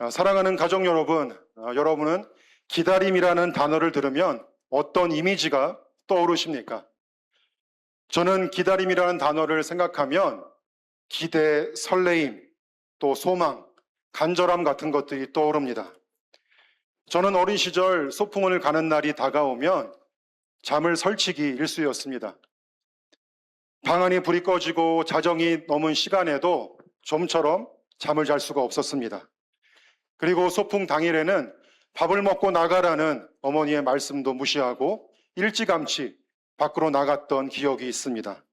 사랑하는 가족 여러분, 여러분은 기다림이라는 단어를 들으면 어떤 이미지가 떠오르십니까? 저는 기다림이라는 단어를 생각하면 기대, 설레임, 또 소망, 간절함 같은 것들이 떠오릅니다. 저는 어린 시절 소풍을 가는 날이 다가오면 잠을 설치기 일쑤였습니다. 방 안에 불이 꺼지고 자정이 넘은 시간에도 좀처럼 잠을 잘 수가 없었습니다. 그리고 소풍 당일에는 밥을 먹고 나가라는 어머니의 말씀도 무시하고 일찌감치 밖으로 나갔던 기억이 있습니다.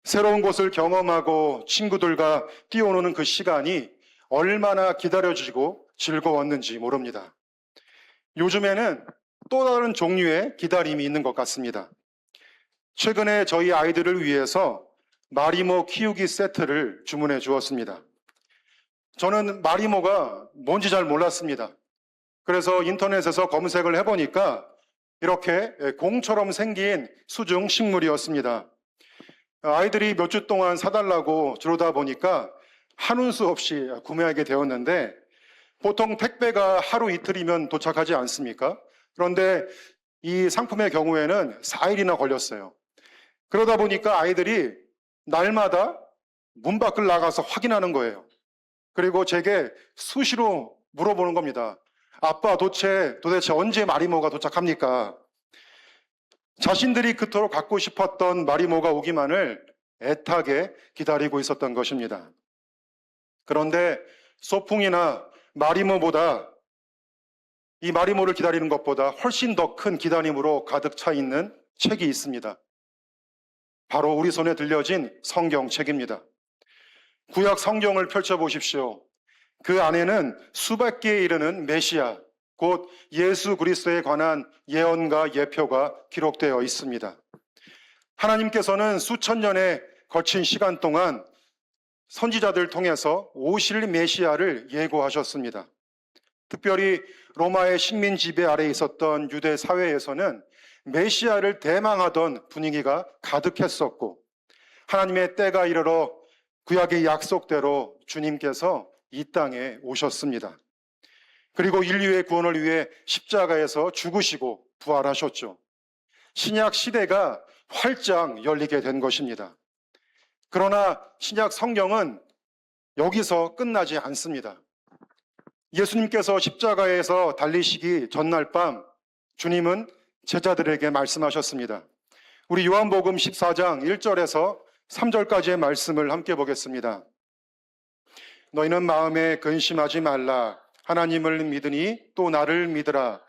새로운 곳을 경험하고 친구들과 뛰어노는 그 시간이 얼마나 기다려지고 즐거웠는지 모릅니다. 요즘에는 또 다른 종류의 기다림이 있는 것 같습니다. 최근에 저희 아이들을 위해서 마리모 키우기 세트를 주문해 주었습니다. 저는 마리모가 뭔지 잘 몰랐습니다. 그래서 인터넷에서 검색을 해보니까 이렇게 공처럼 생긴 수중 식물이었습니다. 아이들이 몇 주 동안 사달라고 저러다 보니까 한운 수 없이 구매하게 되었는데 보통 택배가 하루 이틀이면 도착하지 않습니까? 그런데 이 상품의 경우에는 4일이나 걸렸어요. 그러다 보니까 아이들이 날마다 문 밖을 나가서 확인하는 거예요. 그리고 제게 수시로 물어보는 겁니다. 아빠 도대체 언제 마리모가 도착합니까? 자신들이 그토록 갖고 싶었던 마리모가 오기만을 애타게 기다리고 있었던 것입니다. 그런데 소풍이나 마리모보다 이 마리모를 기다리는 것보다 훨씬 더 큰 기다림으로 가득 차 있는 책이 있습니다. 바로 우리 손에 들려진 성경책입니다. 구약 성경을 펼쳐보십시오. 그 안에는 수백 개에 이르는 메시아, 곧 예수 그리스도에 관한 예언과 예표가 기록되어 있습니다. 하나님께서는 수천 년에 거친 시간 동안 선지자들 통해서 오실 메시아를 예고하셨습니다. 특별히 로마의 식민 지배 아래 있었던 유대 사회에서는 메시아를 대망하던 분위기가 가득했었고 하나님의 때가 이르러 구약의 약속대로 주님께서 이 땅에 오셨습니다. 그리고 인류의 구원을 위해 십자가에서 죽으시고 부활하셨죠. 신약 시대가 활짝 열리게 된 것입니다. 그러나 신약 성경은 여기서 끝나지 않습니다. 예수님께서 십자가에서 달리시기 전날 밤 주님은 제자들에게 말씀하셨습니다. 우리 요한복음 14장 1절에서 3절까지의 말씀을 함께 보겠습니다. 너희는 마음에 근심하지 말라. 하나님을 믿으니 또 나를 믿으라.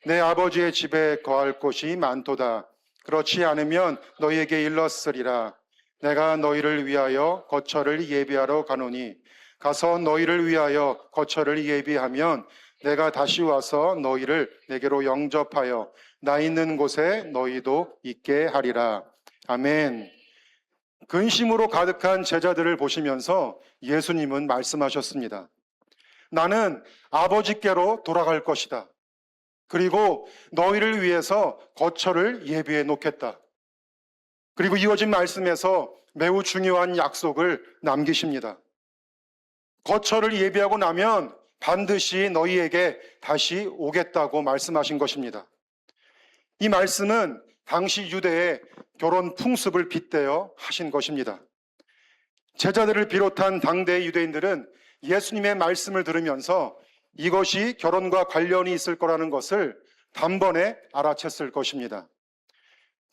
내 아버지의 집에 거할 곳이 많도다. 그렇지 않으면 너희에게 일렀으리라. 내가 너희를 위하여 거처를 예비하러 가노니 가서 너희를 위하여 거처를 예비하면 내가 다시 와서 너희를 내게로 영접하여 나 있는 곳에 너희도 있게 하리라. 아멘. 근심으로 가득한 제자들을 보시면서 예수님은 말씀하셨습니다. 나는 아버지께로 돌아갈 것이다. 그리고 너희를 위해서 거처를 예비해 놓겠다. 그리고 이어진 말씀에서 매우 중요한 약속을 남기십니다. 거처를 예비하고 나면 반드시 너희에게 다시 오겠다고 말씀하신 것입니다. 이 말씀은 당시 유대의 결혼 풍습을 빗대어 하신 것입니다. 제자들을 비롯한 당대의 유대인들은 예수님의 말씀을 들으면서 이것이 결혼과 관련이 있을 거라는 것을 단번에 알아챘을 것입니다.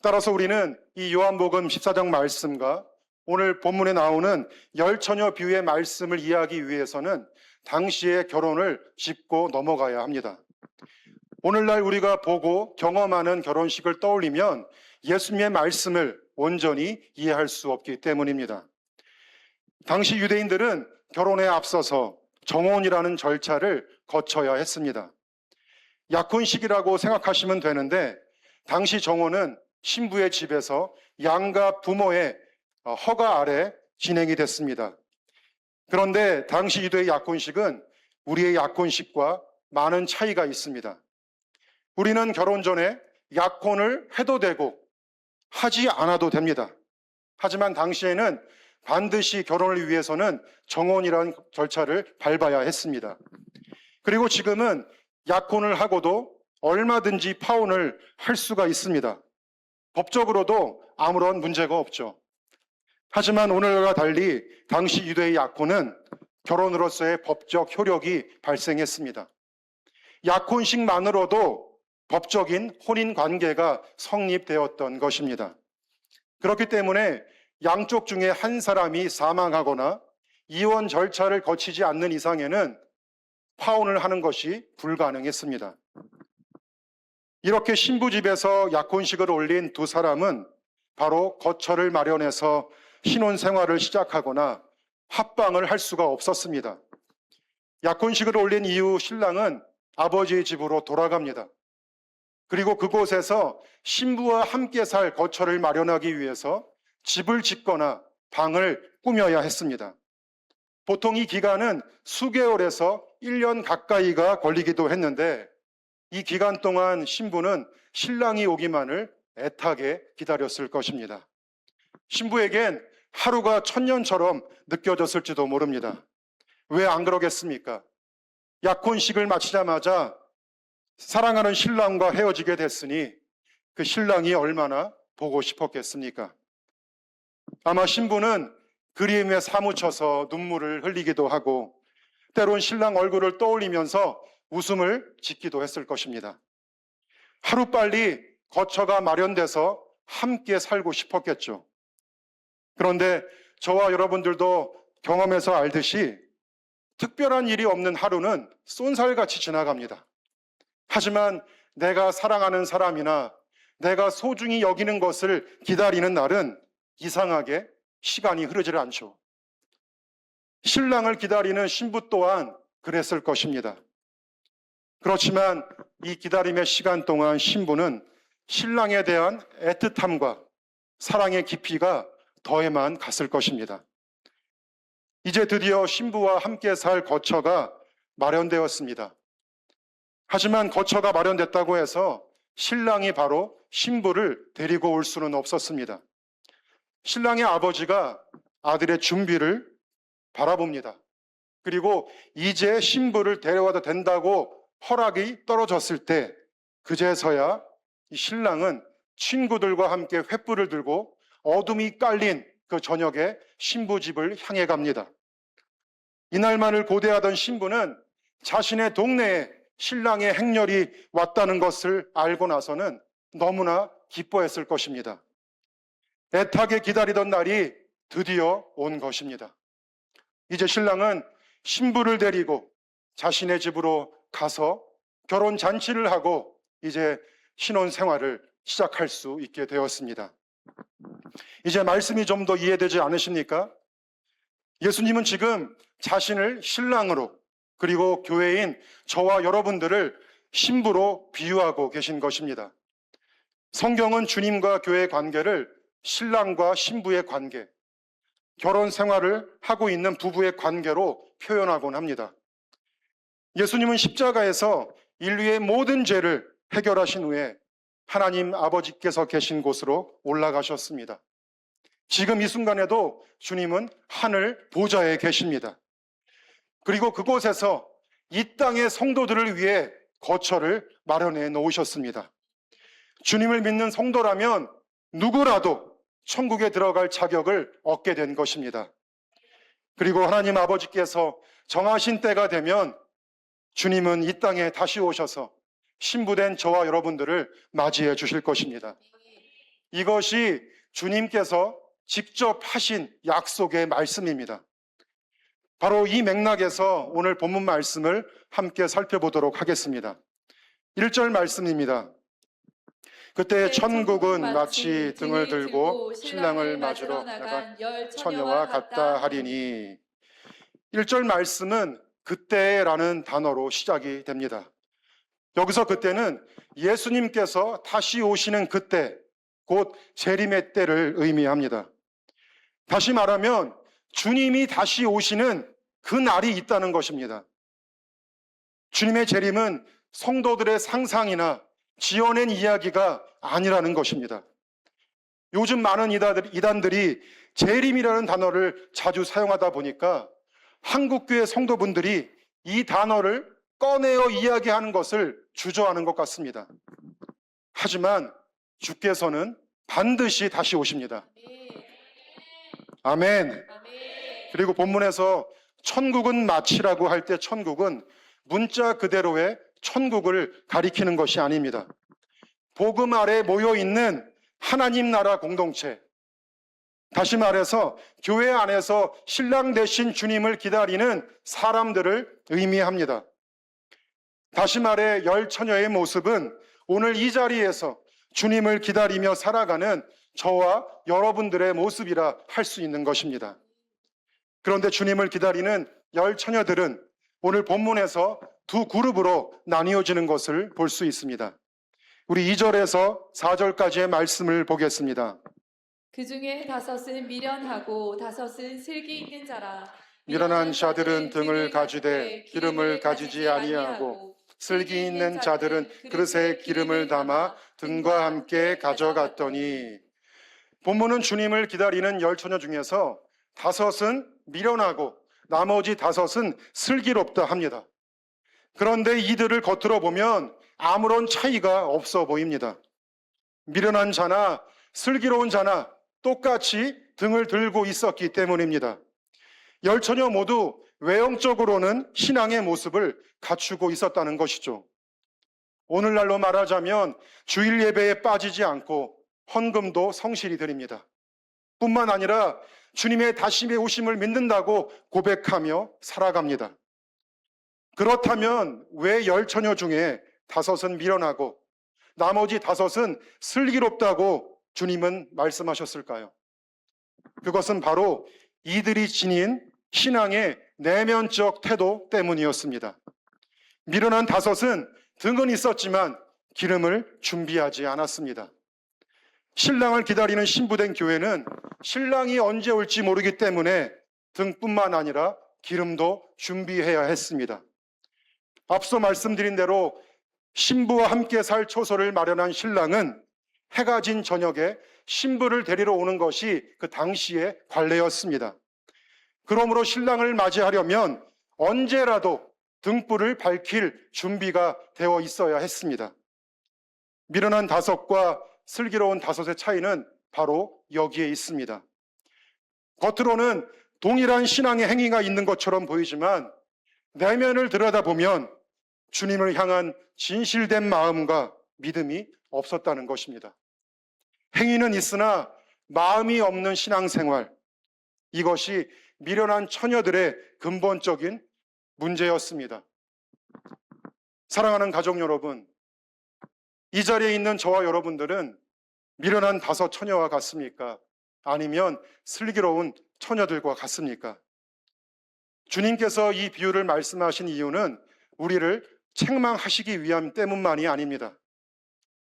따라서 우리는 이 요한복음 14장 말씀과 오늘 본문에 나오는 열처녀 비유의 말씀을 이해하기 위해서는 당시의 결혼을 짚고 넘어가야 합니다. 오늘날 우리가 보고 경험하는 결혼식을 떠올리면 예수님의 말씀을 온전히 이해할 수 없기 때문입니다. 당시 유대인들은 결혼에 앞서서 정혼이라는 절차를 거쳐야 했습니다. 약혼식이라고 생각하시면 되는데 당시 정혼은 신부의 집에서 양가 부모의 허가 아래 진행이 됐습니다. 그런데 당시 유대의 약혼식은 우리의 약혼식과 많은 차이가 있습니다. 우리는 결혼 전에 약혼을 해도 되고 하지 않아도 됩니다. 하지만 당시에는 반드시 결혼을 위해서는 정혼이라는 절차를 밟아야 했습니다. 그리고 지금은 약혼을 하고도 얼마든지 파혼을 할 수가 있습니다. 법적으로도 아무런 문제가 없죠. 하지만 오늘과 달리 당시 유대의 약혼은 결혼으로서의 법적 효력이 발생했습니다. 약혼식만으로도 법적인 혼인 관계가 성립되었던 것입니다. 그렇기 때문에 양쪽 중에 한 사람이 사망하거나 이혼 절차를 거치지 않는 이상에는 파혼을 하는 것이 불가능했습니다. 이렇게 신부 집에서 약혼식을 올린 두 사람은 바로 거처를 마련해서 신혼 생활을 시작하거나 합방을 할 수가 없었습니다. 약혼식을 올린 이후 신랑은 아버지의 집으로 돌아갑니다. 그리고 그곳에서 신부와 함께 살 거처를 마련하기 위해서 집을 짓거나 방을 꾸며야 했습니다. 보통 이 기간은 수개월에서 1년 가까이가 걸리기도 했는데 이 기간 동안 신부는 신랑이 오기만을 애타게 기다렸을 것입니다. 신부에겐 하루가 천년처럼 느껴졌을지도 모릅니다. 왜 안 그러겠습니까? 약혼식을 마치자마자 사랑하는 신랑과 헤어지게 됐으니 그 신랑이 얼마나 보고 싶었겠습니까? 아마 신부는 그림에 사무쳐서 눈물을 흘리기도 하고 때론 신랑 얼굴을 떠올리면서 웃음을 짓기도 했을 것입니다. 하루빨리 거처가 마련돼서 함께 살고 싶었겠죠. 그런데 저와 여러분들도 경험해서 알듯이 특별한 일이 없는 하루는 쏜살같이 지나갑니다. 하지만 내가 사랑하는 사람이나 내가 소중히 여기는 것을 기다리는 날은 이상하게 시간이 흐르질 않죠. 신랑을 기다리는 신부 또한 그랬을 것입니다. 그렇지만 이 기다림의 시간 동안 신부는 신랑에 대한 애틋함과 사랑의 깊이가 더해만 갔을 것입니다. 이제 드디어 신부와 함께 살 거처가 마련되었습니다. 하지만 거처가 마련됐다고 해서 신랑이 바로 신부를 데리고 올 수는 없었습니다. 신랑의 아버지가 아들의 준비를 바라봅니다. 그리고 이제 신부를 데려와도 된다고 허락이 떨어졌을 때 그제서야 이 신랑은 친구들과 함께 횃불을 들고 어둠이 깔린 그 저녁에 신부 집을 향해 갑니다. 이날만을 고대하던 신부는 자신의 동네에 신랑의 행렬이 왔다는 것을 알고 나서는 너무나 기뻐했을 것입니다. 애타게 기다리던 날이 드디어 온 것입니다. 이제 신랑은 신부를 데리고 자신의 집으로 가서 결혼 잔치를 하고 이제 신혼 생활을 시작할 수 있게 되었습니다. 이제 말씀이 좀 더 이해되지 않으십니까? 예수님은 지금 자신을 신랑으로 그리고 교회인 저와 여러분들을 신부로 비유하고 계신 것입니다. 성경은 주님과 교회의 관계를 신랑과 신부의 관계, 결혼 생활을 하고 있는 부부의 관계로 표현하곤 합니다. 예수님은 십자가에서 인류의 모든 죄를 해결하신 후에 하나님 아버지께서 계신 곳으로 올라가셨습니다. 지금 이 순간에도 주님은 하늘 보좌에 계십니다. 그리고 그곳에서 이 땅의 성도들을 위해 거처를 마련해 놓으셨습니다. 주님을 믿는 성도라면 누구라도 천국에 들어갈 자격을 얻게 된 것입니다. 그리고 하나님 아버지께서 정하신 때가 되면 주님은 이 땅에 다시 오셔서 신부된 저와 여러분들을 맞이해 주실 것입니다. 이것이 주님께서 직접 하신 약속의 말씀입니다. 바로 이 맥락에서 오늘 본문 말씀을 함께 살펴보도록 하겠습니다. 1절 말씀입니다. 그때 천국은 마치 등을 들고 신랑을 맞으러 나간 처녀와 같다 하리니. 1절 말씀은 그때라는 단어로 시작이 됩니다. 여기서 그때는 예수님께서 다시 오시는 그때, 곧 재림의 때를 의미합니다. 다시 말하면 주님이 다시 오시는 그 날이 있다는 것입니다. 주님의 재림은 성도들의 상상이나 지어낸 이야기가 아니라는 것입니다. 요즘 많은 이단들이 재림이라는 단어를 자주 사용하다 보니까 한국교회 성도분들이 이 단어를 꺼내어 이야기하는 것을 주저하는 것 같습니다. 하지만 주께서는 반드시 다시 오십니다. 아멘. 그리고 본문에서 천국은 마치라고 할 때 천국은 문자 그대로의 천국을 가리키는 것이 아닙니다. 복음 아래 모여 있는 하나님 나라 공동체, 다시 말해서 교회 안에서 신랑 되신 주님을 기다리는 사람들을 의미합니다. 다시 말해 열 처녀의 모습은 오늘 이 자리에서 주님을 기다리며 살아가는 저와 여러분들의 모습이라 할 수 있는 것입니다. 그런데 주님을 기다리는 열 처녀들은 오늘 본문에서 두 그룹으로 나뉘어지는 것을 볼 수 있습니다. 우리 2절에서 4절까지의 말씀을 보겠습니다. 그 중에 5은 미련하고 5은 슬기 있는 자라. 미련한 자들은 등을 가지되 기름을 가지지 아니하고 슬기 있는 자들은 그릇에 기름을 담아 등과 함께 가져갔더니. 본문은 주님을 기다리는 열 처녀 중에서 5은 미련하고 나머지 5은 슬기롭다 합니다. 그런데 이들을 겉으로 보면 아무런 차이가 없어 보입니다. 미련한 자나 슬기로운 자나 똑같이 등을 들고 있었기 때문입니다. 열 처녀 모두 외형적으로는 신앙의 모습을 갖추고 있었다는 것이죠. 오늘날로 말하자면 주일 예배에 빠지지 않고 헌금도 성실히 드립니다. 뿐만 아니라 주님의 다시 오심을 믿는다고 고백하며 살아갑니다. 그렇다면 왜 열 처녀 중에 5은 미련하고 나머지 5은 슬기롭다고 주님은 말씀하셨을까요? 그것은 바로 이들이 지닌 신앙의 내면적 태도 때문이었습니다. 미련한 5은 등은 있었지만 기름을 준비하지 않았습니다. 신랑을 기다리는 신부된 교회는 신랑이 언제 올지 모르기 때문에 등뿐만 아니라 기름도 준비해야 했습니다. 앞서 말씀드린 대로 신부와 함께 살 초소를 마련한 신랑은 해가 진 저녁에 신부를 데리러 오는 것이 그 당시의 관례였습니다. 그러므로 신랑을 맞이하려면 언제라도 등불을 밝힐 준비가 되어 있어야 했습니다. 미련한 5과 슬기로운 5의 차이는 바로 여기에 있습니다. 겉으로는 동일한 신앙의 행위가 있는 것처럼 보이지만 내면을 들여다보면 주님을 향한 진실된 마음과 믿음이 없었다는 것입니다. 행위는 있으나 마음이 없는 신앙생활, 이것이 미련한 처녀들의 근본적인 문제였습니다. 사랑하는 가족 여러분, 이 자리에 있는 저와 여러분들은 미련한 5 처녀와 같습니까? 아니면 슬기로운 처녀들과 같습니까? 주님께서 이 비유를 말씀하신 이유는 우리를 책망하시기 위함 때문만이 아닙니다.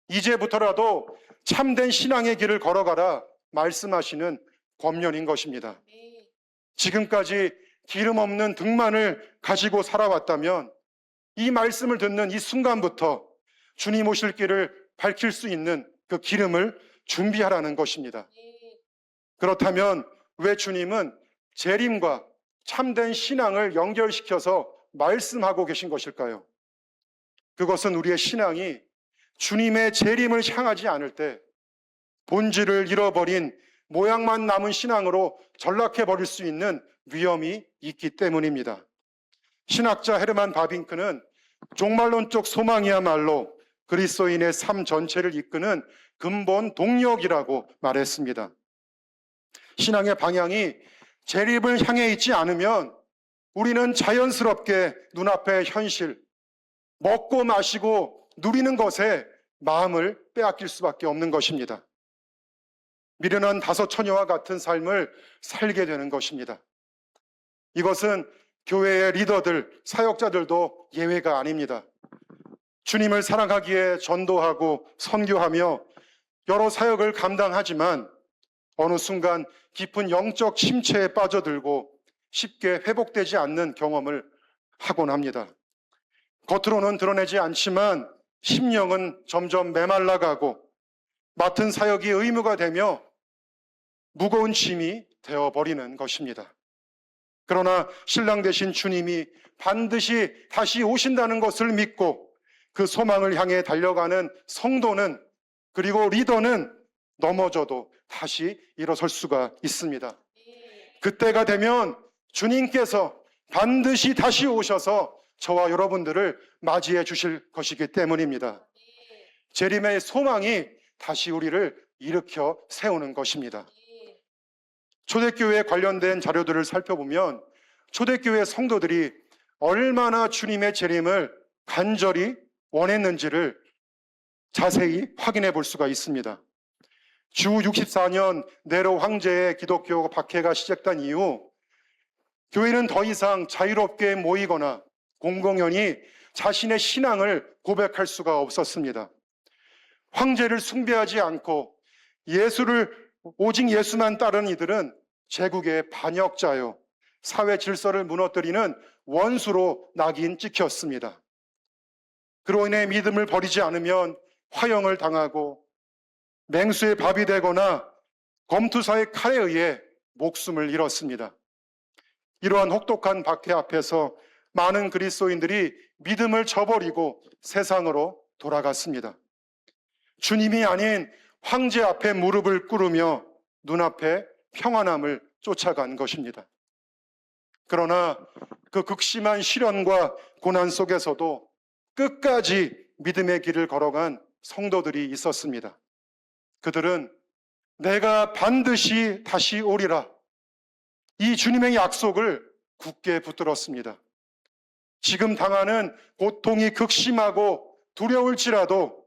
이제부터라도 참된 신앙의 길을 걸어가라 말씀하시는 권면인 것입니다. 지금까지 기름 없는 등만을 가지고 살아왔다면 이 말씀을 듣는 이 순간부터 주님 오실 길을 밝힐 수 있는 그 기름을 준비하라는 것입니다. 그렇다면 왜 주님은 재림과 참된 신앙을 연결시켜서 말씀하고 계신 것일까요? 그것은 우리의 신앙이 주님의 재림을 향하지 않을 때 본질을 잃어버린 모양만 남은 신앙으로 전락해버릴 수 있는 위험이 있기 때문입니다. 신학자 헤르만 바빙크는 종말론적 소망이야말로 그리스도인의 삶 전체를 이끄는 근본 동력이라고 말했습니다. 신앙의 방향이 재림을 향해 있지 않으면 우리는 자연스럽게 눈앞의 현실, 먹고 마시고 누리는 것에 마음을 빼앗길 수밖에 없는 것입니다. 미련한 5 처녀와 같은 삶을 살게 되는 것입니다. 이것은 교회의 리더들, 사역자들도 예외가 아닙니다. 주님을 사랑하기에 전도하고 선교하며 여러 사역을 감당하지만 어느 순간 깊은 영적 침체에 빠져들고 쉽게 회복되지 않는 경험을 하곤 합니다. 겉으로는 드러내지 않지만 심령은 점점 메말라가고 맡은 사역이 의무가 되며 무거운 짐이 되어버리는 것입니다. 그러나 신랑 되신 주님이 반드시 다시 오신다는 것을 믿고 그 소망을 향해 달려가는 성도는, 그리고 리더는 넘어져도 다시 일어설 수가 있습니다. 그때가 되면 주님께서 반드시 다시 오셔서 저와 여러분들을 맞이해 주실 것이기 때문입니다. 재림의 소망이 다시 우리를 일으켜 세우는 것입니다. 초대교회에 관련된 자료들을 살펴보면 초대교회 성도들이 얼마나 주님의 재림을 간절히 원했는지를 자세히 확인해 볼 수가 있습니다. 주 64년 네로 황제의 기독교 박해가 시작된 이후 교회는 더 이상 자유롭게 모이거나 공공연히 자신의 신앙을 고백할 수가 없었습니다. 황제를 숭배하지 않고 오직 예수만 따르는 이들은 제국의 반역자요, 사회 질서를 무너뜨리는 원수로 낙인 찍혔습니다. 그로 인해 믿음을 버리지 않으면 화형을 당하고 맹수의 밥이 되거나 검투사의 칼에 의해 목숨을 잃었습니다. 이러한 혹독한 박해 앞에서 많은 그리스도인들이 믿음을 저버리고 세상으로 돌아갔습니다. 주님이 아닌 황제 앞에 무릎을 꿇으며 눈앞에 평안함을 쫓아간 것입니다. 그러나 그 극심한 시련과 고난 속에서도 끝까지 믿음의 길을 걸어간 성도들이 있었습니다. 그들은 내가 반드시 다시 오리라, 이 주님의 약속을 굳게 붙들었습니다. 지금 당하는 고통이 극심하고 두려울지라도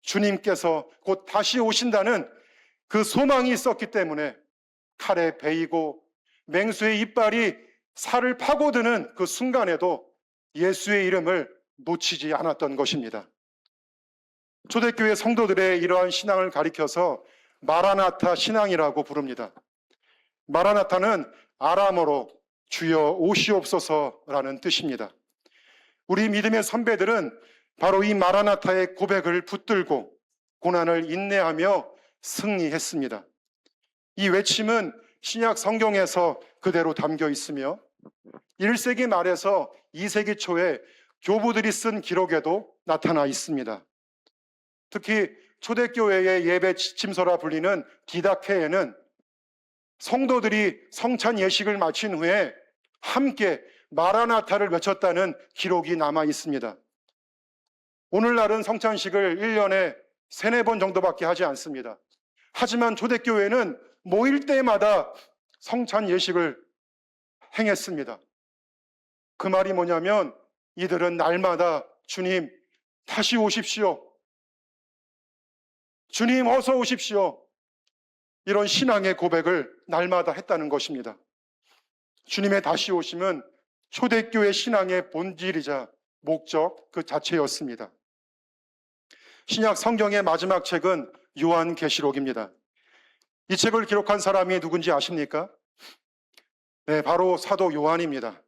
주님께서 곧 다시 오신다는 그 소망이 있었기 때문에 칼에 베이고 맹수의 이빨이 살을 파고드는 그 순간에도 예수의 이름을 놓치지 않았던 것입니다. 초대교회 성도들의 이러한 신앙을 가리켜서 마라나타 신앙이라고 부릅니다. 마라나타는 아람어로 주여 오시옵소서라는 뜻입니다. 우리 믿음의 선배들은 바로 이 마라나타의 고백을 붙들고 고난을 인내하며 승리했습니다. 이 외침은 신약 성경에서 그대로 담겨 있으며 1세기 말에서 2세기 초에 교부들이 쓴 기록에도 나타나 있습니다. 특히 초대교회의 예배 지침서라 불리는 디다케에는 성도들이 성찬 예식을 마친 후에 함께 마라나타를 외쳤다는 기록이 남아 있습니다. 오늘날은 성찬식을 1년에 3-4번 정도밖에 하지 않습니다. 하지만 초대교회는 모일 때마다 성찬 예식을 행했습니다. 그 말이 뭐냐면 이들은 날마다 주님 다시 오십시오, 주님 어서 오십시오, 이런 신앙의 고백을 날마다 했다는 것입니다. 주님의 다시 오심은 초대교회 신앙의 본질이자 목적 그 자체였습니다. 신약 성경의 마지막 책은 요한계시록입니다. 이 책을 기록한 사람이 누군지 아십니까? 네, 바로 사도 요한입니다.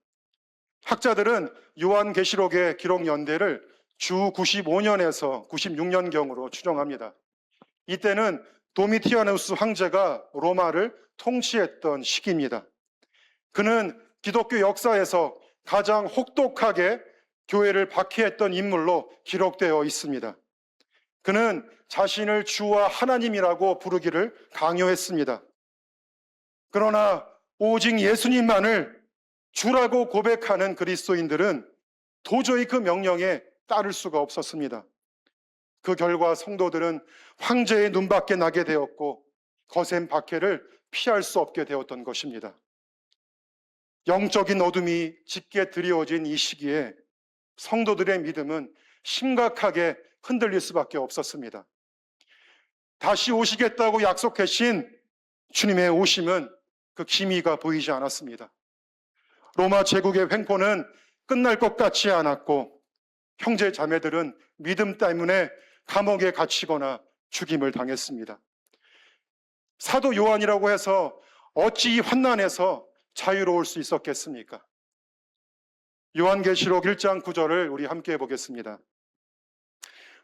학자들은 요한계시록의 기록 연대를 주 95년에서 96년경으로 추정합니다. 이때는 도미티아누스 황제가 로마를 통치했던 시기입니다. 그는 기독교 역사에서 가장 혹독하게 교회를 박해했던 인물로 기록되어 있습니다. 그는 자신을 주와 하나님이라고 부르기를 강요했습니다. 그러나 오직 예수님만을 주라고 고백하는 그리스도인들은 도저히 그 명령에 따를 수가 없었습니다. 그 결과 성도들은 황제의 눈밖에 나게 되었고 거센 박해를 피할 수 없게 되었던 것입니다. 영적인 어둠이 짙게 드리워진 이 시기에 성도들의 믿음은 심각하게 흔들릴 수밖에 없었습니다. 다시 오시겠다고 약속하신 주님의 오심은 그 기미가 보이지 않았습니다. 로마 제국의 횡포는 끝날 것 같지 않았고 형제 자매들은 믿음 때문에 감옥에 갇히거나 죽임을 당했습니다. 사도 요한이라고 해서 어찌 이 환난에서 자유로울 수 있었겠습니까? 요한계시록 1장 9절을 우리 함께 해보겠습니다.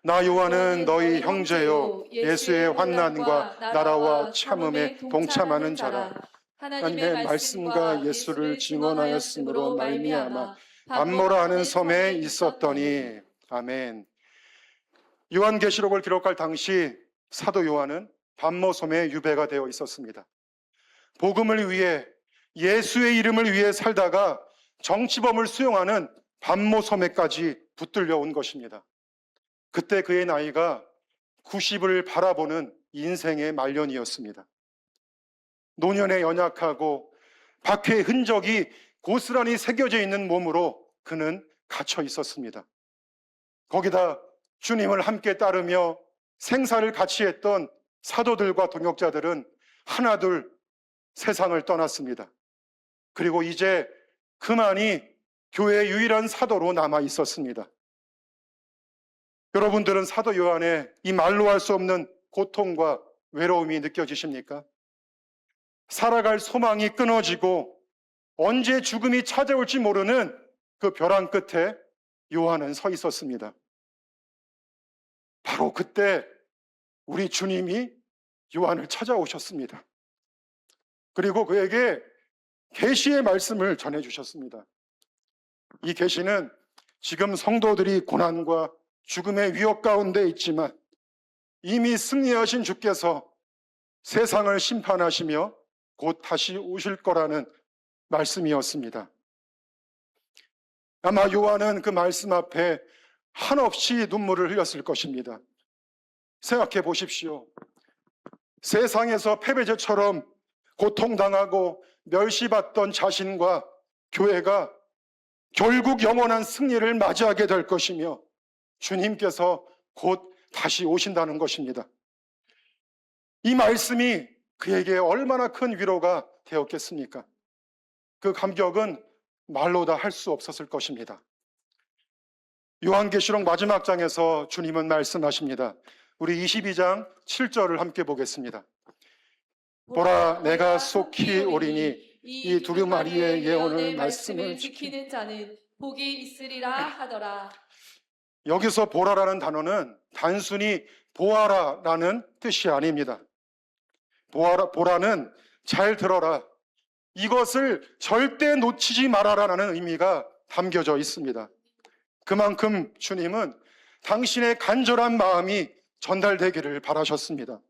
나 요한은 너희 형제요 예수의 환난과 나라와 참음에 동참하는 자라. 하나님의 말씀과 예수를 증언하였으므로 말미암아 반모라 하는 섬에 있었더니. 아멘. 요한계시록을 기록할 당시 사도 요한은 반모섬에 유배가 되어 있었습니다. 복음을 위해, 예수의 이름을 위해 살다가 정치범을 수용하는 반모섬에까지 붙들려 온 것입니다. 그때 그의 나이가 90을 바라보는 인생의 말년이었습니다. 노년에 연약하고 박해의 흔적이 고스란히 새겨져 있는 몸으로 그는 갇혀 있었습니다. 거기다 주님을 함께 따르며 생사를 같이 했던 사도들과 동역자들은 하나둘 세상을 떠났습니다. 그리고 이제 그만이 교회의 유일한 사도로 남아 있었습니다. 여러분들은 사도 요한의 이 말로 할 수 없는 고통과 외로움이 느껴지십니까? 살아갈 소망이 끊어지고 언제 죽음이 찾아올지 모르는 그 벼랑 끝에 요한은 서 있었습니다. 바로 그때 우리 주님이 요한을 찾아오셨습니다. 그리고 그에게 계시의 말씀을 전해주셨습니다. 이 계시는 지금 성도들이 고난과 죽음의 위협 가운데 있지만 이미 승리하신 주께서 세상을 심판하시며 곧 다시 오실 거라는 말씀이었습니다. 아마 요한은 그 말씀 앞에 한없이 눈물을 흘렸을 것입니다. 생각해 보십시오. 세상에서 패배자처럼 고통당하고 멸시받던 자신과 교회가 결국 영원한 승리를 맞이하게 될 것이며 주님께서 곧 다시 오신다는 것입니다. 이 말씀이 그에게 얼마나 큰 위로가 되었겠습니까? 그 감격은 말로 다 할 수 없었을 것입니다. 요한계시록 마지막 장에서 주님은 말씀하십니다. 우리 22장 7절을 함께 보겠습니다. 보라, 내가 속히 오리니 이 두루마리의 예언을 말씀을 지키는 자는 복이 있으리라 하더라. 여기서 보라라는 단어는 단순히 보아라라는 뜻이 아닙니다. 보라는 잘 들어라, 이것을 절대 놓치지 말아라라는 의미가 담겨져 있습니다. 그만큼 주님은 당신의 간절한 마음이 전달되기를 바라셨습니다.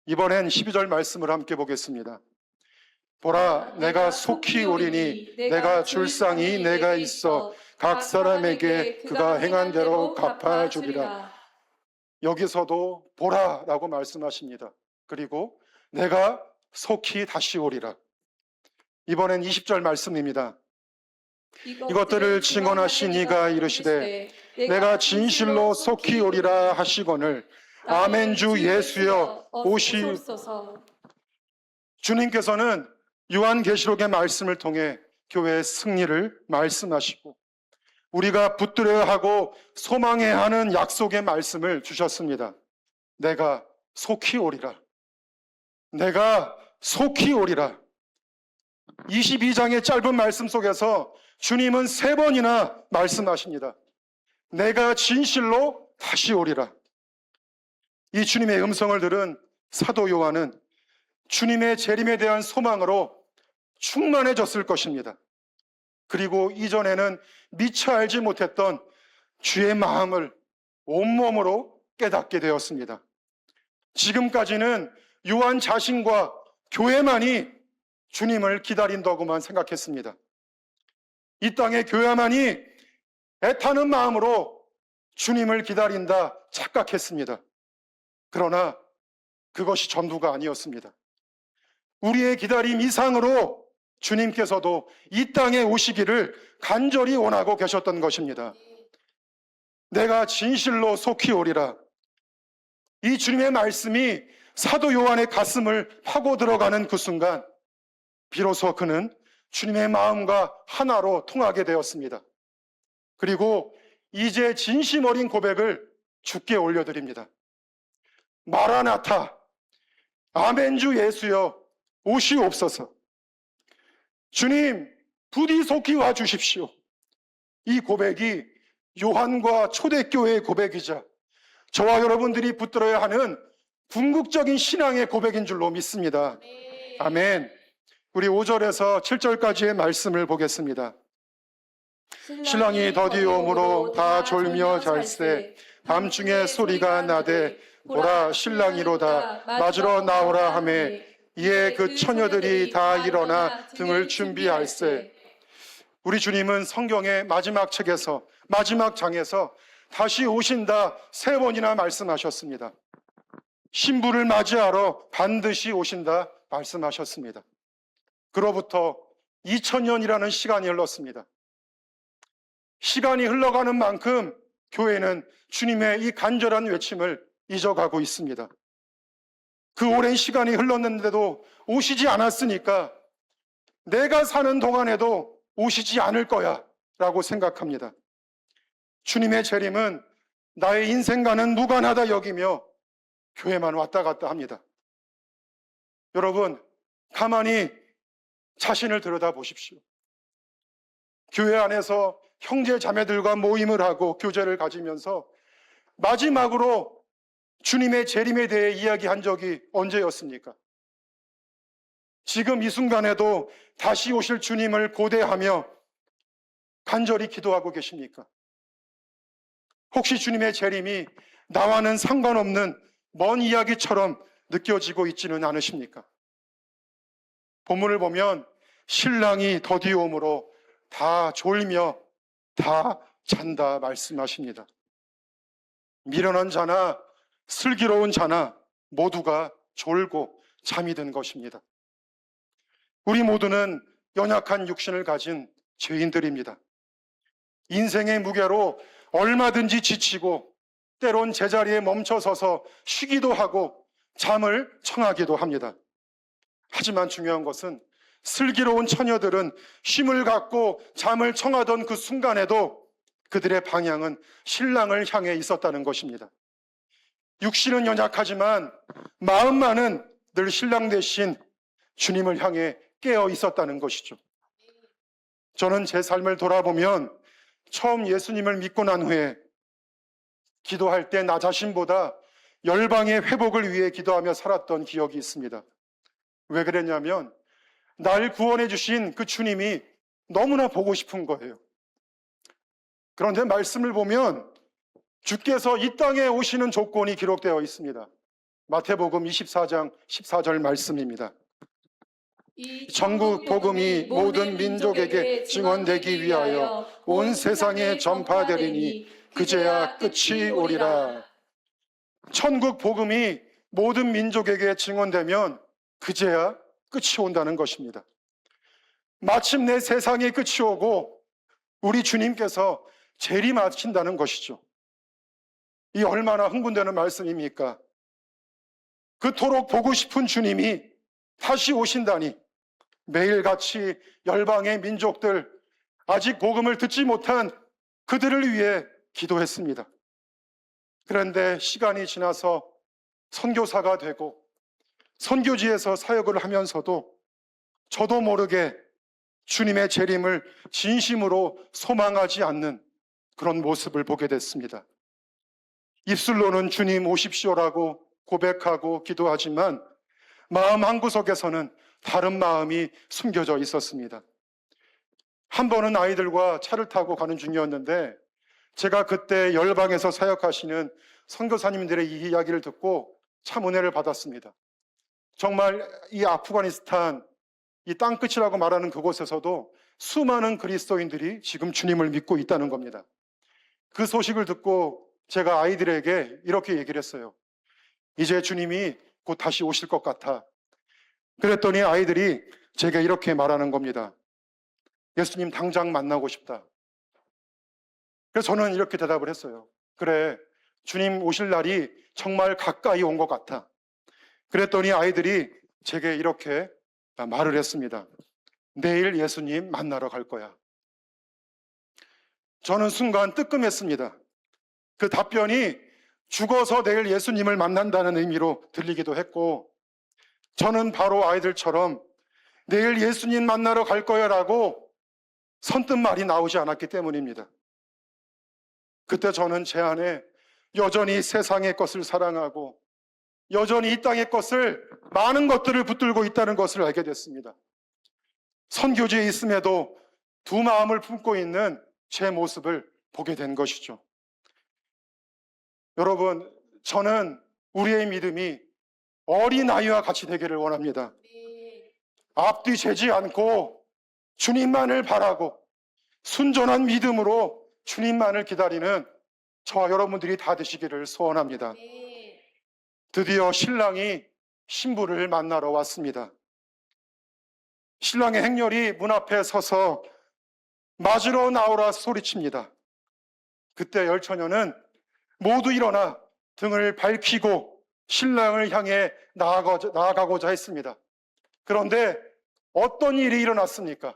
이번엔 12절 말씀을 함께 보겠습니다. 보라, 내가 속히 오리니 내가 줄상이 내가 있어 각 사람에게 그가 행한 대로 갚아주리라. 여기서도 보라라고 말씀하십니다. 그리고 내가 속히 다시 오리라. 이번엔 20절 말씀입니다. 이것들을 증언하신 이가 이르시되 내가 진실로 속히 오리라 하시거늘 아멘. 주 예수여 오시옵소서. 주님께서는 요한계시록의 말씀을 통해 교회의 승리를 말씀하시고 우리가 붙들어야 하고 소망해야 하는 약속의 말씀을 주셨습니다. 내가 속히 오리라. 내가 속히 오리라. 22장의 짧은 말씀 속에서 주님은 3번이나 말씀하십니다. 내가 진실로 다시 오리라. 이 주님의 음성을 들은 사도 요한은 주님의 재림에 대한 소망으로 충만해졌을 것입니다. 그리고 이전에는 미처 알지 못했던 주의 마음을 온몸으로 깨닫게 되었습니다. 지금까지는 요한 자신과 교회만이 주님을 기다린다고만 생각했습니다. 이 땅의 교회만이 애타는 마음으로 주님을 기다린다 착각했습니다. 그러나 그것이 전부가 아니었습니다. 우리의 기다림 이상으로 주님께서도 이 땅에 오시기를 간절히 원하고 계셨던 것입니다. 내가 진실로 속히 오리라. 이 주님의 말씀이 사도 요한의 가슴을 파고 들어가는 그 순간 비로소 그는 주님의 마음과 하나로 통하게 되었습니다. 그리고 이제 진심 어린 고백을 주께 올려드립니다. 마라나타, 아멘. 주 예수여 오시옵소서. 주님, 부디 속히 와 주십시오. 이 고백이 요한과 초대교회의 고백이자 저와 여러분들이 붙들어야 하는 궁극적인 신앙의 고백인 줄로 믿습니다. 아멘. 우리 5절에서 7절까지의 말씀을 보겠습니다. 신랑이 더디오므로 다 졸며 잘세 밤중에 소리가 나되 보라 신랑이로다 맞으러 나오라 하매 이에 그 처녀들이 다 일어나 등을 준비할세. 우리 주님은 성경의 마지막 책에서 마지막 장에서 다시 오신다 3번이나 말씀하셨습니다. 신부를 맞이하러 반드시 오신다 말씀하셨습니다. 그로부터 2000년이라는 시간이 흘렀습니다. 시간이 흘러가는 만큼 교회는 주님의 이 간절한 외침을 잊어가고 있습니다. 그 오랜 시간이 흘렀는데도 오시지 않았으니까 내가 사는 동안에도 오시지 않을 거야 라고 생각합니다. 주님의 재림은 나의 인생과는 무관하다 여기며 교회만 왔다 갔다 합니다. 여러분, 가만히 자신을 들여다보십시오. 교회 안에서 형제 자매들과 모임을 하고 교제를 가지면서 마지막으로 주님의 재림에 대해 이야기한 적이 언제였습니까? 지금 이 순간에도 다시 오실 주님을 고대하며 간절히 기도하고 계십니까? 혹시 주님의 재림이 나와는 상관없는 먼 이야기처럼 느껴지고 있지는 않으십니까? 본문을 보면 신랑이 더디오므로 다 졸며 다 잔다 말씀하십니다. 미련한 자나 슬기로운 자나 모두가 졸고 잠이 든 것입니다. 우리 모두는 연약한 육신을 가진 죄인들입니다. 인생의 무게로 얼마든지 지치고 때론 제자리에 멈춰서서 쉬기도 하고 잠을 청하기도 합니다. 하지만 중요한 것은 슬기로운 처녀들은 쉼을 갖고 잠을 청하던 그 순간에도 그들의 방향은 신랑을 향해 있었다는 것입니다. 육신은 연약하지만 마음만은 늘 신랑 대신 주님을 향해 깨어 있었다는 것이죠. 저는 제 삶을 돌아보면 처음 예수님을 믿고 난 후에 기도할 때 나 자신보다 열방의 회복을 위해 기도하며 살았던 기억이 있습니다. 왜 그랬냐면 날 구원해 주신 그 주님이 너무나 보고 싶은 거예요. 그런데 말씀을 보면 주께서 이 땅에 오시는 조건이 기록되어 있습니다. 마태복음 24장 14절 말씀입니다. 전국 복음이 모든 민족에게 증언되기 위하여 온 세상에 전파되리니 그제야 끝이 오리라. 천국 복음이 모든 민족에게 증언되면 그제야 끝이 온다는 것입니다. 마침내 세상의 끝이 오고 우리 주님께서 재림하신다는 것이죠. 이 얼마나 흥분되는 말씀입니까? 그토록 보고 싶은 주님이 다시 오신다니 매일같이 열방의 민족들, 아직 복음을 듣지 못한 그들을 위해 기도했습니다. 그런데 시간이 지나서 선교사가 되고 선교지에서 사역을 하면서도 저도 모르게 주님의 재림을 진심으로 소망하지 않는 그런 모습을 보게 됐습니다. 입술로는 주님 오십시오라고 고백하고 기도하지만 마음 한구석에서는 다른 마음이 숨겨져 있었습니다. 한 번은 아이들과 차를 타고 가는 중이었는데 제가 그때 열방에서 사역하시는 선교사님들의 이 이야기를 듣고 참 은혜를 받았습니다. 정말 이 아프가니스탄, 이 땅끝이라고 말하는 그곳에서도 수많은 그리스도인들이 지금 주님을 믿고 있다는 겁니다. 그 소식을 듣고 제가 아이들에게 이렇게 얘기를 했어요. 이제 주님이 곧 다시 오실 것 같아. 그랬더니 아이들이 제게 이렇게 말하는 겁니다. 예수님 당장 만나고 싶다. 그래서 저는 이렇게 대답을 했어요. 그래, 주님 오실 날이 정말 가까이 온 것 같아. 그랬더니 아이들이 제게 이렇게 말을 했습니다. 내일 예수님 만나러 갈 거야. 저는 순간 뜨끔했습니다. 그 답변이 죽어서 내일 예수님을 만난다는 의미로 들리기도 했고, 저는 바로 아이들처럼 내일 예수님 만나러 갈 거야 라고 선뜻 말이 나오지 않았기 때문입니다. 그때 저는 제 안에 여전히 세상의 것을 사랑하고 여전히 이 땅의 것을, 많은 것들을 붙들고 있다는 것을 알게 됐습니다. 선교지에 있음에도 두 마음을 품고 있는 제 모습을 보게 된 것이죠. 여러분, 저는 우리의 믿음이 어린아이와 같이 되기를 원합니다. 앞뒤 재지 않고 주님만을 바라고 순전한 믿음으로 주님만을 기다리는 저와 여러분들이 다 되시기를 소원합니다. 드디어 신랑이 신부를 만나러 왔습니다. 신랑의 행렬이 문 앞에 서서 맞으러 나오라 소리칩니다. 그때 열처녀는 모두 일어나 등을 밝히고 신랑을 향해 나아가고자 했습니다. 그런데 어떤 일이 일어났습니까?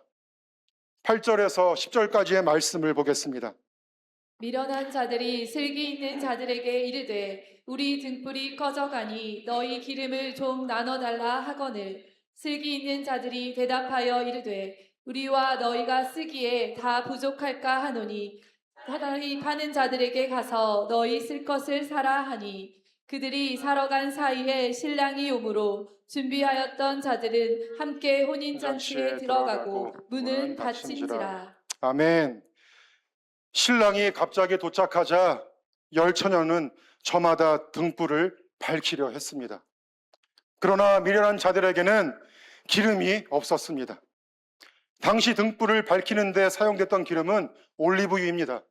8절에서 10절까지의 말씀을 보겠습니다. 미련한 자들이 슬기 있는 자들에게 이르되 우리 등불이 꺼져가니 너희 기름을 좀 나눠달라 하거늘 슬기 있는 자들이 대답하여 이르되 우리와 너희가 쓰기에 다 부족할까 하노니 차라리 파는 자들에게 가서 너희 쓸 것을 사라 하니 그들이 사러 간 사이에 신랑이 오므로 준비하였던 자들은 함께 혼인잔치에 들어가고 문은 닫힌지라. 아멘. 신랑이 갑자기 도착하자 열처녀는 저마다 등불을 밝히려 했습니다. 그러나 미련한 자들에게는 기름이 없었습니다. 당시 등불을 밝히는 데 사용됐던 기름은 올리브유입니다.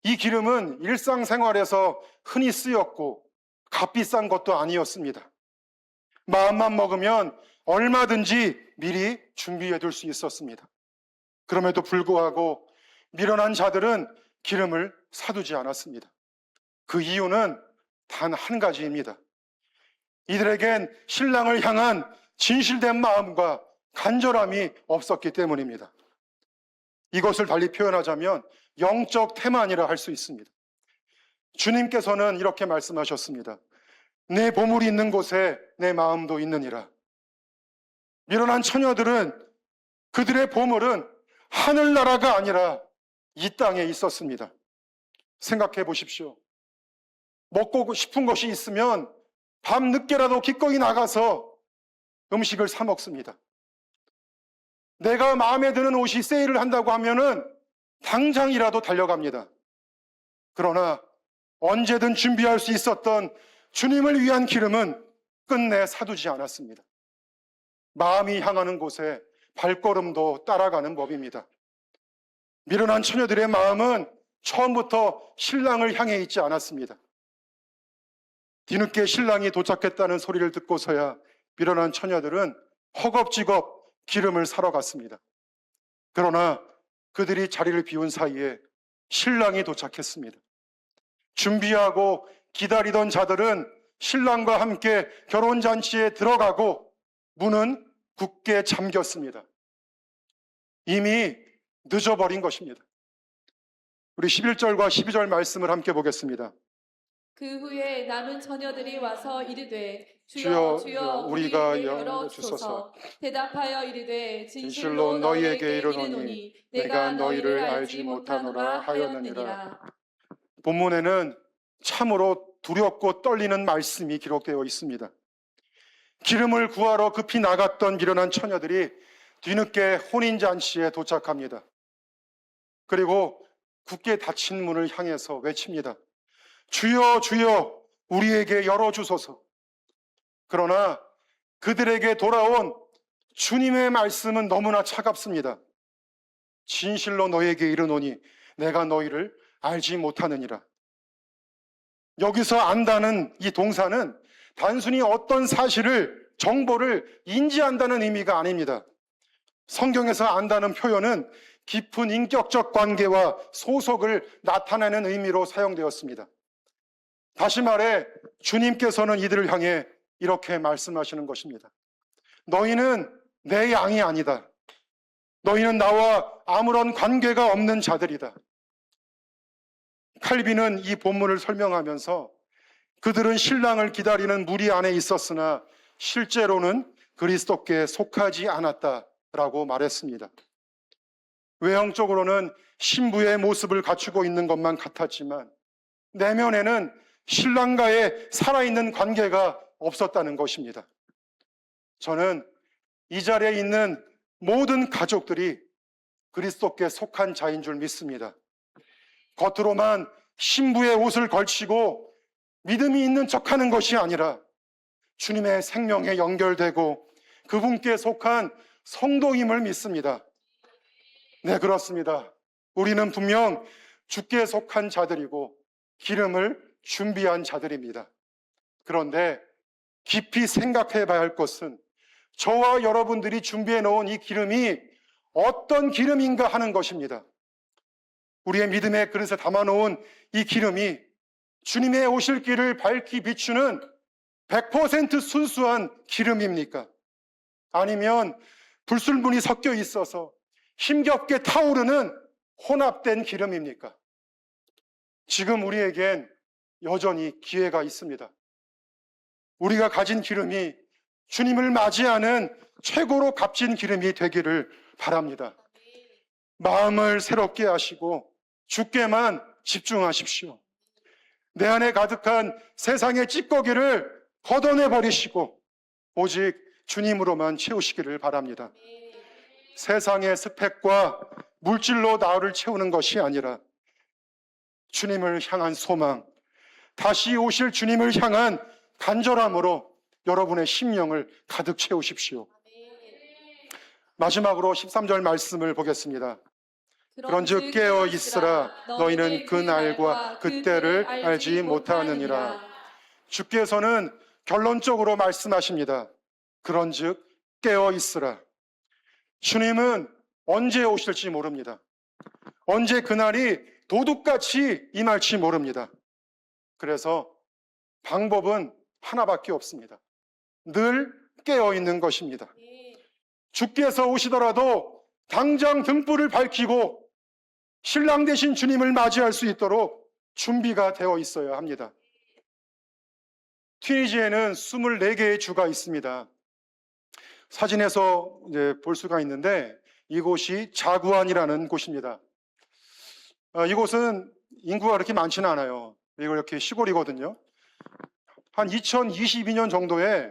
이 기름은 일상생활에서 흔히 쓰였고 값비싼 것도 아니었습니다. 마음만 먹으면 얼마든지 미리 준비해 둘 수 있었습니다. 그럼에도 불구하고 미련한 자들은 기름을 사두지 않았습니다. 그 이유는 단 한 가지입니다. 이들에겐 신랑을 향한 진실된 마음과 간절함이 없었기 때문입니다. 이것을 달리 표현하자면 영적 태만이라 할 수 있습니다. 주님께서는 이렇게 말씀하셨습니다. 내 보물이 있는 곳에 내 마음도 있느니라. 미련한 처녀들은 그들의 보물은 하늘나라가 아니라 이 땅에 있었습니다. 생각해 보십시오. 먹고 싶은 것이 있으면 밤 늦게라도 기꺼이 나가서 음식을 사 먹습니다. 내가 마음에 드는 옷이 세일을 한다고 하면은 당장이라도 달려갑니다. 그러나 언제든 준비할 수 있었던 주님을 위한 기름은 끝내 사두지 않았습니다. 마음이 향하는 곳에 발걸음도 따라가는 법입니다. 미련한 처녀들의 마음은 처음부터 신랑을 향해 있지 않았습니다. 뒤늦게 신랑이 도착했다는 소리를 듣고서야 미련한 처녀들은 허겁지겁 기름을 사러 갔습니다. 그러나 그들이 자리를 비운 사이에 신랑이 도착했습니다. 준비하고 기다리던 자들은 신랑과 함께 결혼잔치에 들어가고 문은 굳게 잠겼습니다. 이미 늦어버린 것입니다. 우리 11절과 12절 말씀을 함께 보겠습니다. 그 후에 남은 처녀들이 와서 이르되 주여, 주여 우리가 우리에게 열어주소서. 대답하여 이르되 진실로 진실로 너희에게 너희에게 이르노니 이르노니 내가 너희를 알지 못하노라 하였느니라. 본문에는 참으로 두렵고 떨리는 말씀이 기록되어 있습니다. 기름을 구하러 급히 나갔던 미련한 처녀들이 뒤늦게 혼인잔치에 도착합니다. 그리고 굳게 닫힌 문을 향해서 외칩니다. 주여 주여 우리에게 열어주소서. 그러나 그들에게 돌아온 주님의 말씀은 너무나 차갑습니다. 진실로 너에게 이르노니 내가 너희를 알지 못하느니라. 여기서 안다는 이 동사는 단순히 어떤 사실을, 정보를 인지한다는 의미가 아닙니다. 성경에서 안다는 표현은 깊은 인격적 관계와 소속을 나타내는 의미로 사용되었습니다. 다시 말해 주님께서는 이들을 향해 이렇게 말씀하시는 것입니다. 너희는 내 양이 아니다. 너희는 나와 아무런 관계가 없는 자들이다. 칼빈은 이 본문을 설명하면서 그들은 신랑을 기다리는 무리 안에 있었으나 실제로는 그리스도께 속하지 않았다라고 말했습니다. 외형적으로는 신부의 모습을 갖추고 있는 것만 같았지만 내면에는 신랑과의 살아있는 관계가 없었다는 것입니다. 저는 이 자리에 있는 모든 가족들이 그리스도께 속한 자인 줄 믿습니다. 겉으로만 신부의 옷을 걸치고 믿음이 있는 척하는 것이 아니라 주님의 생명에 연결되고 그분께 속한 성도임을 믿습니다. 네, 그렇습니다. 우리는 분명 주께 속한 자들이고 기름을 준비한 자들입니다. 그런데 깊이 생각해 봐야 할 것은 저와 여러분들이 준비해 놓은 이 기름이 어떤 기름인가 하는 것입니다. 우리의 믿음의 그릇에 담아놓은 이 기름이 주님의 오실 길을 밝히 비추는 100% 순수한 기름입니까? 아니면 불순물이 섞여 있어서 힘겹게 타오르는 혼합된 기름입니까? 지금 우리에겐 여전히 기회가 있습니다. 우리가 가진 기름이 주님을 맞이하는 최고로 값진 기름이 되기를 바랍니다. 마음을 새롭게 하시고 주께만 집중하십시오. 내 안에 가득한 세상의 찌꺼기를 걷어내 버리시고 오직 주님으로만 채우시기를 바랍니다. 세상의 스펙과 물질로 나를 채우는 것이 아니라 주님을 향한 소망, 다시 오실 주님을 향한 간절함으로 여러분의 심령을 가득 채우십시오. 마지막으로 13절 말씀을 보겠습니다. 그런즉 깨어 있으라 너희는 그 날과 그 때를 알지 못하느니라. 주께서는 결론적으로 말씀하십니다. 그런즉 깨어 있으라. 주님은 언제 오실지 모릅니다. 언제 그날이 도둑같이 임할지 모릅니다. 그래서 방법은 하나밖에 없습니다. 늘 깨어 있는 것입니다. 주께서 오시더라도 당장 등불을 밝히고 신랑 되신 주님을 맞이할 수 있도록 준비가 되어 있어야 합니다. 튀니지에는 24개의 주가 있습니다. 사진에서 이제 볼 수가 있는데 이곳이 자구안이라는 곳입니다. 이곳은 인구가 그렇게 많지는 않아요. 이거 이렇게 시골이거든요. 한 2022년 정도에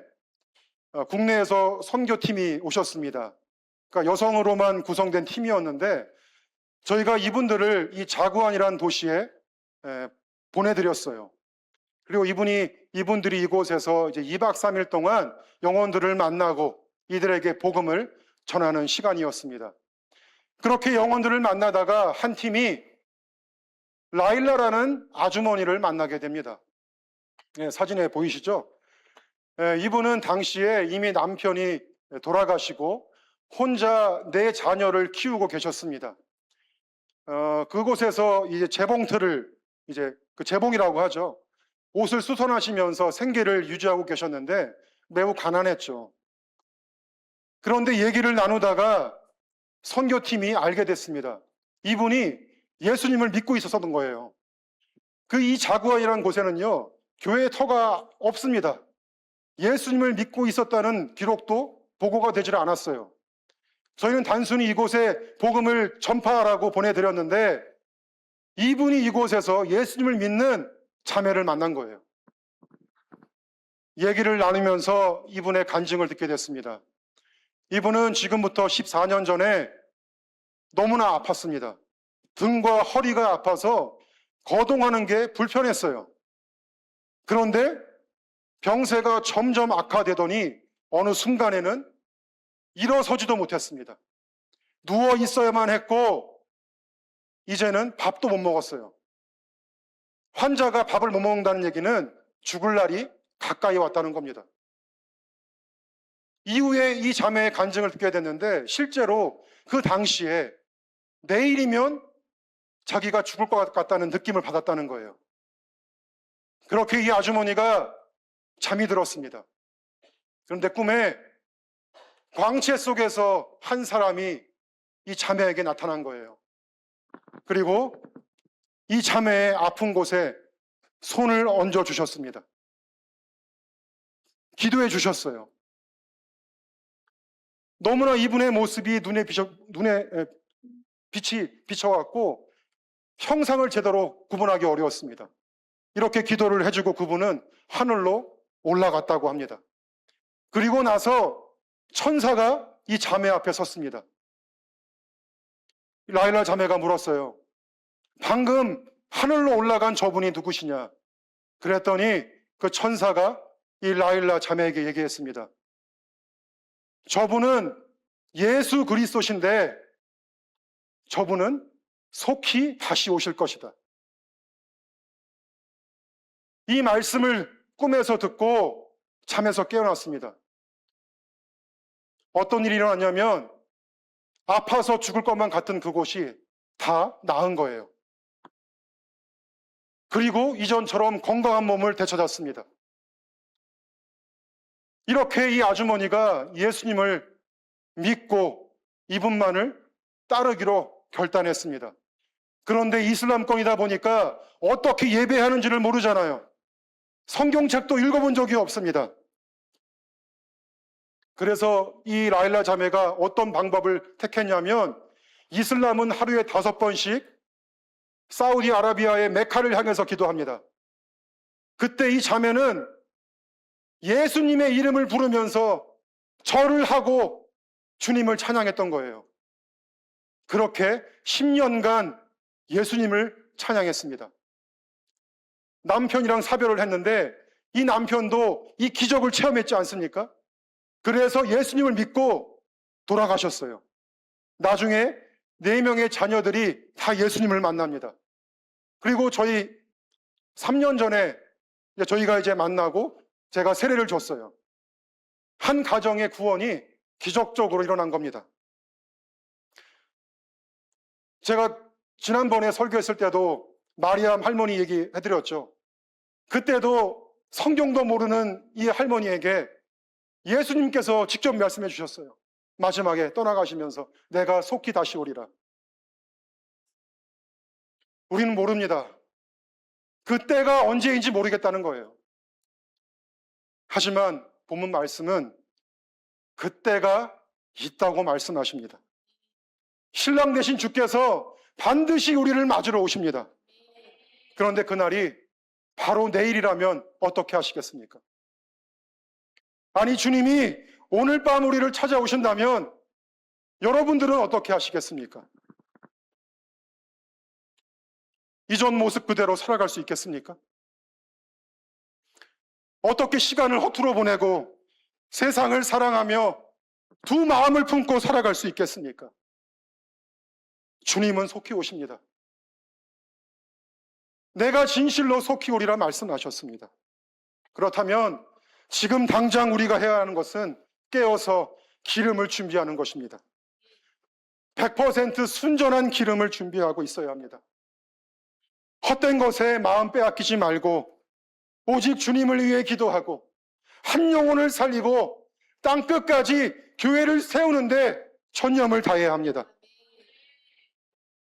국내에서 선교팀이 오셨습니다. 그러니까 여성으로만 구성된 팀이었는데 저희가 이분들을 이 자구안이라는 도시에 보내드렸어요. 그리고 이분들이 이곳에서 이제 2박 3일 동안 영혼들을 만나고 이들에게 복음을 전하는 시간이었습니다. 그렇게 영혼들을 만나다가 한 팀이 라일라라는 아주머니를 만나게 됩니다. 사진에 보이시죠? 이분은 당시에 이미 남편이 돌아가시고 혼자 4자녀를 키우고 계셨습니다. 그곳에서 이제 재봉틀을 이제 그 재봉이라고 하죠. 옷을 수선하시면서 생계를 유지하고 계셨는데 매우 가난했죠. 그런데 얘기를 나누다가 선교팀이 알게 됐습니다. 이분이 예수님을 믿고 있었던 거예요. 이 자구안이라는 곳에는요, 교회 터가 없습니다. 예수님을 믿고 있었다는 기록도 보고가 되질 않았어요. 저희는 단순히 이곳에 복음을 전파하라고 보내드렸는데 이분이 이곳에서 예수님을 믿는 자매를 만난 거예요. 얘기를 나누면서 이분의 간증을 듣게 됐습니다. 이분은 지금부터 14년 전에 너무나 아팠습니다. 등과 허리가 아파서 거동하는 게 불편했어요. 그런데 병세가 점점 악화되더니 어느 순간에는 일어서지도 못했습니다. 누워 있어야만 했고 이제는 밥도 못 먹었어요. 환자가 밥을 못 먹는다는 얘기는 죽을 날이 가까이 왔다는 겁니다. 이후에 이 자매의 간증을 듣게 됐는데 실제로 그 당시에 내일이면 자기가 죽을 것 같다는 느낌을 받았다는 거예요. 그렇게 이 아주머니가 잠이 들었습니다. 그런데 꿈에 광채 속에서 한 사람이 이 자매에게 나타난 거예요. 그리고 이 자매의 아픈 곳에 손을 얹어 주셨습니다. 기도해 주셨어요. 너무나 이분의 모습이 눈에 빛이 비쳐갖고 형상을 제대로 구분하기 어려웠습니다. 이렇게 기도를 해주고 그분은 하늘로 올라갔다고 합니다. 그리고 나서 천사가 이 자매 앞에 섰습니다. 라일라 자매가 물었어요. 방금 하늘로 올라간 저분이 누구시냐? 그랬더니 그 천사가 이 라일라 자매에게 얘기했습니다. 저분은 예수 그리스도신데 저분은 속히 다시 오실 것이다. 이 말씀을 꿈에서 듣고 잠에서 깨어났습니다. 어떤 일이 일어났냐면 아파서 죽을 것만 같은 그곳이 다 나은 거예요. 그리고 이전처럼 건강한 몸을 되찾았습니다. 이렇게 이 아주머니가 예수님을 믿고 이분만을 따르기로 결단했습니다. 그런데 이슬람권이다 보니까 어떻게 예배하는지를 모르잖아요. 성경책도 읽어본 적이 없습니다. 그래서 이 라일라 자매가 어떤 방법을 택했냐면 이슬람은 하루에 5번씩 사우디아라비아의 메카를 향해서 기도합니다. 그때 이 자매는 예수님의 이름을 부르면서 절을 하고 주님을 찬양했던 거예요. 그렇게 10년간 예수님을 찬양했습니다. 남편이랑 사별을 했는데 이 남편도 이 기적을 체험했지 않습니까? 그래서 예수님을 믿고 돌아가셨어요. 나중에 4명의 자녀들이 다 예수님을 만납니다. 그리고 저희 3년 전에 저희가 이제 만나고 제가 세례를 줬어요. 한 가정의 구원이 기적적으로 일어난 겁니다. 제가 지난번에 설교했을 때도 마리암 할머니 얘기해드렸죠. 그때도 성경도 모르는 이 할머니에게 예수님께서 직접 말씀해 주셨어요. 마지막에 떠나가시면서 내가 속히 다시 오리라. 우리는 모릅니다. 그때가 언제인지 모르겠다는 거예요. 하지만 본문 말씀은 그때가 있다고 말씀하십니다. 신랑 되신 주께서 반드시 우리를 맞으러 오십니다. 그런데 그날이 바로 내일이라면 어떻게 하시겠습니까? 아니, 주님이 오늘 밤 우리를 찾아오신다면 여러분들은 어떻게 하시겠습니까? 이전 모습 그대로 살아갈 수 있겠습니까? 어떻게 시간을 허투루 보내고 세상을 사랑하며 두 마음을 품고 살아갈 수 있겠습니까? 주님은 속히 오십니다. 내가 진실로 속히 오리라 말씀하셨습니다. 그렇다면 지금 당장 우리가 해야 하는 것은 깨어서 기름을 준비하는 것입니다. 100% 순전한 기름을 준비하고 있어야 합니다. 헛된 것에 마음 빼앗기지 말고 오직 주님을 위해 기도하고 한 영혼을 살리고 땅 끝까지 교회를 세우는데 전념을 다해야 합니다.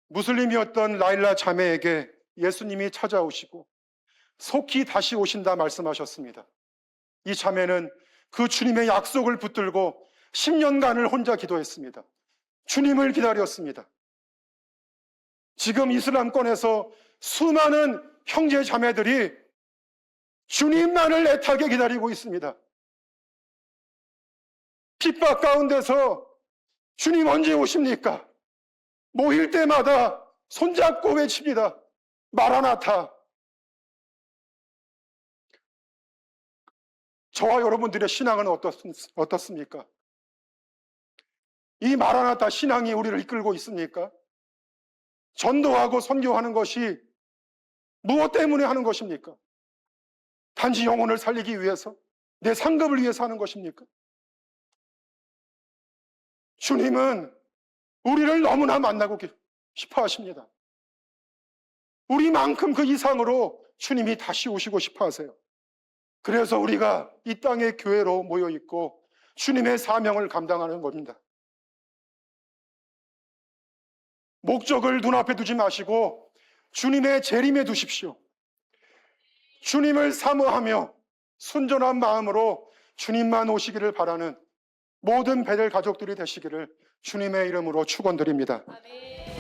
무슬림이었던 라일라 자매에게 예수님이 찾아오시고 속히 다시 오신다 말씀하셨습니다. 이 자매는 그 주님의 약속을 붙들고 10년간을 혼자 기도했습니다. 주님을 기다렸습니다. 지금 이슬람권에서 수많은 형제 자매들이 주님만을 애타게 기다리고 있습니다. 핍박 가운데서 주님 언제 오십니까? 모일 때마다 손잡고 외칩니다. 마라나타. 저와 여러분들의 신앙은 어떻습니까? 이 마라나타 신앙이 우리를 이끌고 있습니까? 전도하고 선교하는 것이 무엇 때문에 하는 것입니까? 단지 영혼을 살리기 위해서, 내 상급을 위해서 하는 것입니까? 주님은 우리를 너무나 만나고 싶어 하십니다. 우리만큼 그 이상으로 주님이 다시 오시고 싶어 하세요. 그래서 우리가 이 땅의 교회로 모여 있고 주님의 사명을 감당하는 겁니다. 목적을 눈앞에 두지 마시고 주님의 재림에 두십시오. 주님을 사모하며 순전한 마음으로 주님만 오시기를 바라는 모든 베델 가족들이 되시기를 주님의 이름으로 축원드립니다. 아멘.